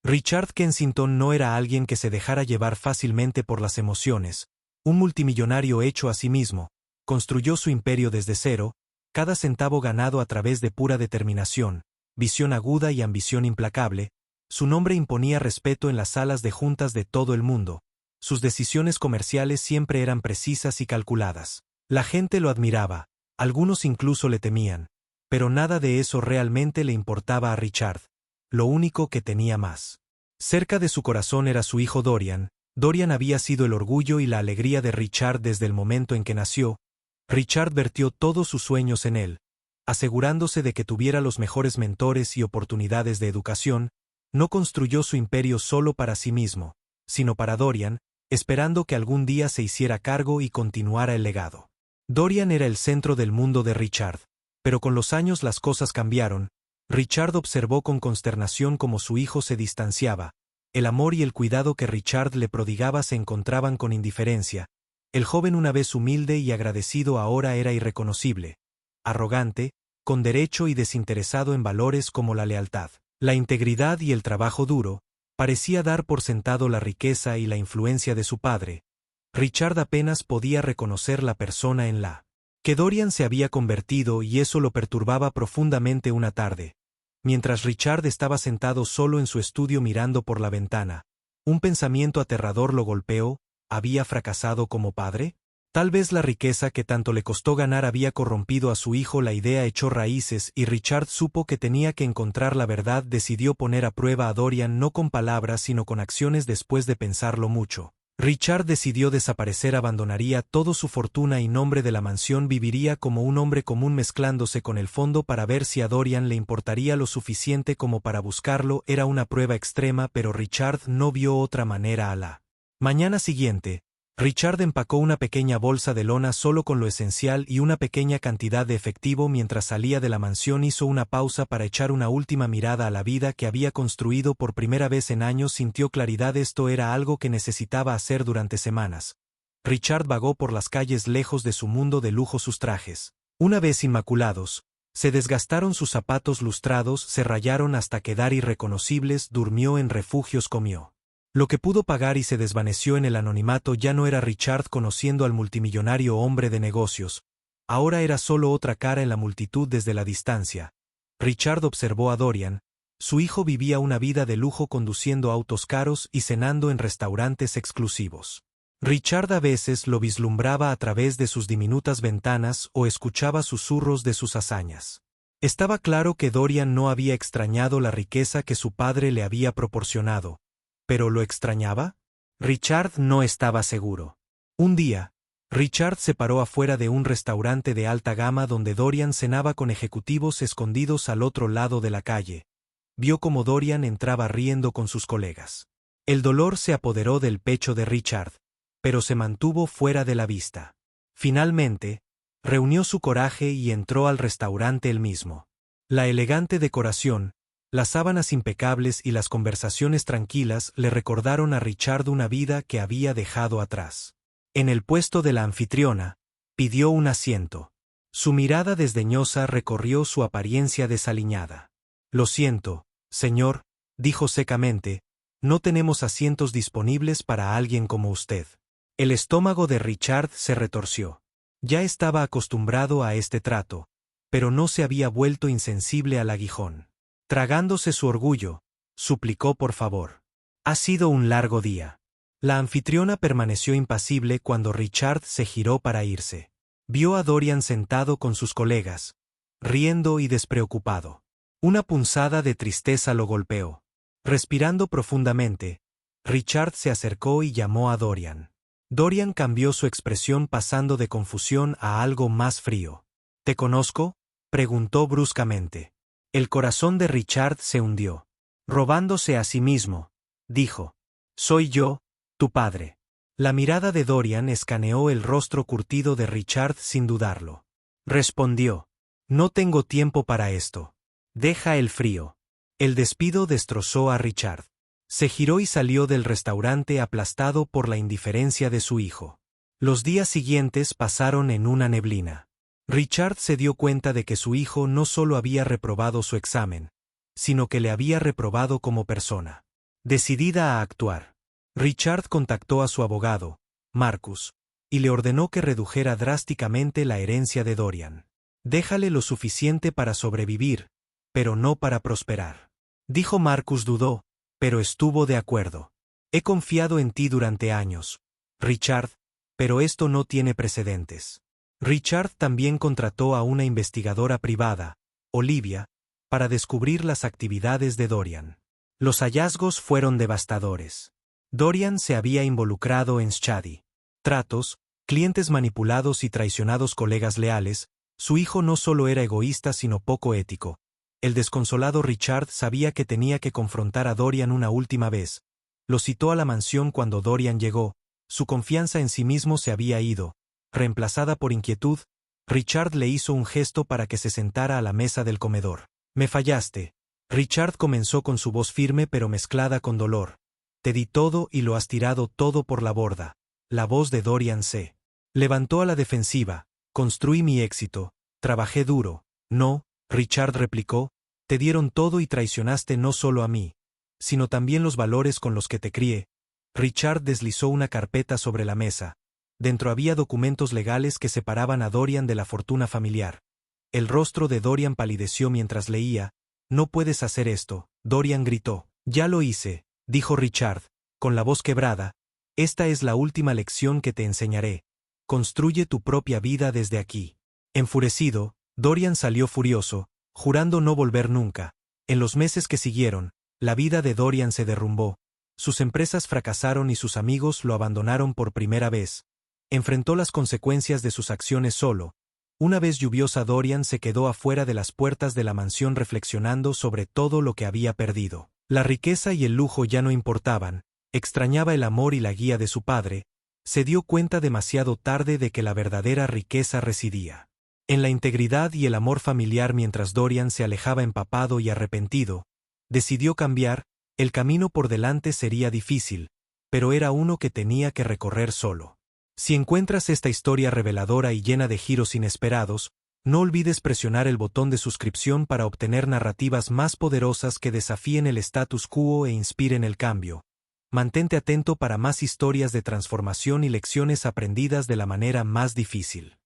Richard Kensington no era alguien que se dejara llevar fácilmente por las emociones, un multimillonario hecho a sí mismo, construyó su imperio desde cero, cada centavo ganado a través de pura determinación, visión aguda y ambición implacable. Su nombre imponía respeto en las salas de juntas de todo el mundo. Sus decisiones comerciales siempre eran precisas y calculadas. La gente lo admiraba, algunos incluso le temían, pero nada de eso realmente le importaba a Richard. Lo único que tenía más cerca de su corazón era su hijo Dorian. Dorian había sido el orgullo y la alegría de Richard desde el momento en que nació. Richard vertió todos sus sueños en él, asegurándose de que tuviera los mejores mentores y oportunidades de educación. No construyó su imperio solo para sí mismo, sino para Dorian, esperando que algún día se hiciera cargo y continuara el legado. Dorian era el centro del mundo de Richard, pero con los años las cosas cambiaron. Richard observó con consternación cómo su hijo se distanciaba. El amor y el cuidado que Richard le prodigaba se encontraban con indiferencia. El joven, una vez humilde y agradecido, ahora era irreconocible, arrogante, con derecho y desinteresado en valores como la lealtad, la integridad y el trabajo duro. Parecía dar por sentado la riqueza y la influencia de su padre. Richard apenas podía reconocer la persona en la que Dorian se había convertido, y eso lo perturbaba profundamente una tarde. Mientras Richard estaba sentado solo en su estudio mirando por la ventana, un pensamiento aterrador lo golpeó. ¿Había fracasado como padre? Tal vez la riqueza que tanto le costó ganar había corrompido a su hijo. La idea echó raíces y Richard supo que tenía que encontrar la verdad. Decidió poner a prueba a Dorian no con palabras sino con acciones. Después de pensarlo mucho, Richard decidió desaparecer. Abandonaría toda su fortuna y nombre de la mansión. Viviría como un hombre común mezclándose con el fondo para ver si a Dorian le importaría lo suficiente como para buscarlo. Era una prueba extrema, pero Richard no vio otra manera. A la mañana siguiente, Richard empacó una pequeña bolsa de lona solo con lo esencial y una pequeña cantidad de efectivo. Mientras salía de la mansión hizo una pausa para echar una última mirada a la vida que había construido. Por primera vez en años sintió claridad. Esto era algo que necesitaba hacer durante semanas. Richard vagó por las calles lejos de su mundo de lujo. Sus trajes, una vez inmaculados, se desgastaron, sus zapatos lustrados se rayaron hasta quedar irreconocibles. Durmió en refugios, comió lo que pudo pagar y se desvaneció en el anonimato. Ya no era Richard conociendo al multimillonario hombre de negocios. Ahora era solo otra cara en la multitud desde la distancia. Richard observó a Dorian. Su hijo vivía una vida de lujo conduciendo autos caros y cenando en restaurantes exclusivos. Richard a veces lo vislumbraba a través de sus diminutas ventanas o escuchaba susurros de sus hazañas. Estaba claro que Dorian no había extrañado la riqueza que su padre le había proporcionado. ¿Pero lo extrañaba? Richard no estaba seguro. Un día, Richard se paró afuera de un restaurante de alta gama donde Dorian cenaba con ejecutivos escondidos al otro lado de la calle. Vio cómo Dorian entraba riendo con sus colegas. El dolor se apoderó del pecho de Richard, pero se mantuvo fuera de la vista. Finalmente, reunió su coraje y entró al restaurante él mismo. La elegante decoración, las sábanas impecables y las conversaciones tranquilas le recordaron a Richard una vida que había dejado atrás. En el puesto de la anfitriona, pidió un asiento. Su mirada desdeñosa recorrió su apariencia desaliñada. «Lo siento, señor», dijo secamente, «no tenemos asientos disponibles para alguien como usted». El estómago de Richard se retorció. Ya estaba acostumbrado a este trato, pero no se había vuelto insensible al aguijón. Tragándose su orgullo, suplicó por favor. «Ha sido un largo día». La anfitriona permaneció impasible cuando Richard se giró para irse. Vio a Dorian sentado con sus colegas, riendo y despreocupado. Una punzada de tristeza lo golpeó. Respirando profundamente, Richard se acercó y llamó a Dorian. Dorian cambió su expresión pasando de confusión a algo más frío. «¿Te conozco?», preguntó bruscamente. El corazón de Richard se hundió. Robándose a sí mismo, dijo: «Soy yo, tu padre». La mirada de Dorian escaneó el rostro curtido de Richard sin dudarlo. Respondió: «No tengo tiempo para esto. Deja el frío». El despido destrozó a Richard. Se giró y salió del restaurante aplastado por la indiferencia de su hijo. Los días siguientes pasaron en una neblina. Richard se dio cuenta de que su hijo no solo había reprobado su examen, sino que le había reprobado como persona. decidida a actuar. Richard contactó a su abogado, Marcus, y le ordenó que redujera drásticamente la herencia de Dorian. Déjale lo suficiente para sobrevivir, pero no para prosperar. Dijo Marcus. Dudó, pero estuvo de acuerdo. He confiado en ti durante años, Richard, pero esto no tiene precedentes. Richard también contrató a una investigadora privada, Olivia, para descubrir las actividades de Dorian. Los hallazgos fueron devastadores. Dorian se había involucrado en shady tratos, clientes manipulados y traicionados colegas leales. Su hijo no solo era egoísta sino poco ético. El desconsolado Richard sabía que tenía que confrontar a Dorian una última vez. Lo citó a la mansión cuando Dorian llegó. Su confianza en sí mismo se había ido, reemplazada por inquietud. Richard le hizo un gesto para que se sentara a la mesa del comedor. Me fallaste. Richard comenzó con su voz firme pero mezclada con dolor. Te di todo y lo has tirado todo por la borda. La voz de Dorian se levantó a la defensiva. Construí mi éxito. Trabajé duro. No, Richard replicó. Te dieron todo y traicionaste no solo a mí, sino también los valores con los que te crié. Richard deslizó una carpeta sobre la mesa. Dentro había documentos legales que separaban a Dorian de la fortuna familiar. El rostro de Dorian palideció mientras leía. No puedes hacer esto, Dorian gritó. Ya lo hice, dijo Richard, con la voz quebrada. Esta es la última lección que te enseñaré. Construye tu propia vida desde aquí. Enfurecido, Dorian salió furioso, jurando no volver nunca. En los meses que siguieron, la vida de Dorian se derrumbó. Sus empresas fracasaron y sus amigos lo abandonaron por primera vez. Enfrentó las consecuencias de sus acciones solo. Una vez lluviosa, Dorian se quedó afuera de las puertas de la mansión reflexionando sobre todo lo que había perdido. La riqueza y el lujo ya no importaban. Extrañaba el amor y la guía de su padre. Se dio cuenta demasiado tarde de que la verdadera riqueza residía en la integridad y el amor familiar. Mientras Dorian se alejaba empapado y arrepentido, decidió cambiar. El camino por delante sería difícil, pero era uno que tenía que recorrer solo. Si encuentras esta historia reveladora y llena de giros inesperados, no olvides presionar el botón de suscripción para obtener narrativas más poderosas que desafíen el status quo e inspiren el cambio. Mantente atento para más historias de transformación y lecciones aprendidas de la manera más difícil.